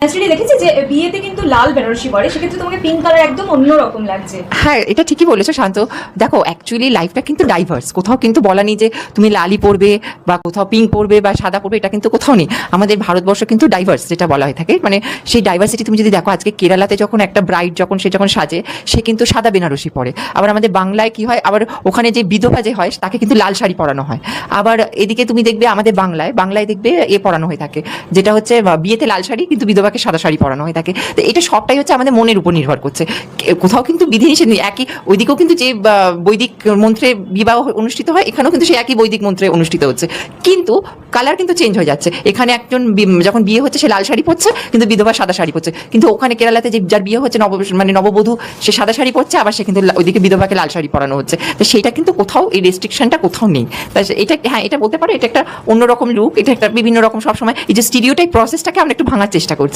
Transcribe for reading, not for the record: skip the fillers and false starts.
Actually দেখেছি যে বিয়েতে কিন্তু লাল বেনারসি পরে, সেক্ষেত্রে তোমাকে পিঙ্ক কালার একদম অন্যরকম লাগছে। হ্যাঁ, এটা ঠিকই বলেছো শান্ত। দেখো, অ্যাকচুয়ালি লাইফটা কিন্তু ডাইভার্স, কোথাও কিন্তু বলা নেই যে তুমি লালি পরবে বা কোথাও পিঙ্ক পরবে বা সাদা পরবে, এটা কিন্তু কোথাও নেই। আমাদের ভারতবর্ষ কিন্তু ডাইভার্স যেটা বলা হয়ে থাকে, মানে সেই ডাইভার্সিটি তুমি যদি দেখো, আজকে কেরালাতে যখন একটা ব্রাইড সে যখন সাজে, সে কিন্তু সাদা বেনারসি পরে। আবার আমাদের বাংলায় কি হয়, আবার ওখানে যে বিধবা যে হয় তাকে কিন্তু লাল শাড়ি পরানো হয়। আবার এদিকে তুমি দেখবে আমাদের বাংলায় দেখবে পরানো হয়ে থাকে, যেটা হচ্ছে বিয়েতে লাল শাড়ি, কিন্তু বিধবাকে সাদা শাড়ি পরানো হয়ে থাকে। তো এটা সবটাই হচ্ছে আমাদের মনের উপর নির্ভর করছে। কোথাও কিন্তু বিধিনিষেধ নেই। একই ওইদিকেও কিন্তু যে বৈদিক মন্ত্রে বিবাহ অনুষ্ঠিত হয়, এখানেও কিন্তু সেই একই বৈদিক মন্ত্রে অনুষ্ঠিত হচ্ছে, কিন্তু কালার কিন্তু চেঞ্জ হয়ে যাচ্ছে। এখানে একজন যখন বিয়ে হচ্ছে সে লাল শাড়ি পরছে, কিন্তু বিধবা সাদা শাড়ি পরছে। কিন্তু ওখানে কেরালাতে যে যার বিয়ে হচ্ছে নববধূ, সে সাদা শাড়ি পরছে, আবার সে কিন্তু ওইদিকে বিধবাকে লাল শাড়ি পরানো হচ্ছে। তো সেইটা কিন্তু কোথাও এই রেস্ট্রিকশনটা কোথাও নেই। তাই এটা, হ্যাঁ, এটা বলতে পারো এটা একটা অন্যরকম লুক, এটা একটা বিভিন্ন রকম সবসময় এই যে স্টিরিওটাইপ প্রসেসটাকে আমরা একটু ভাঙার চেষ্টা করছি।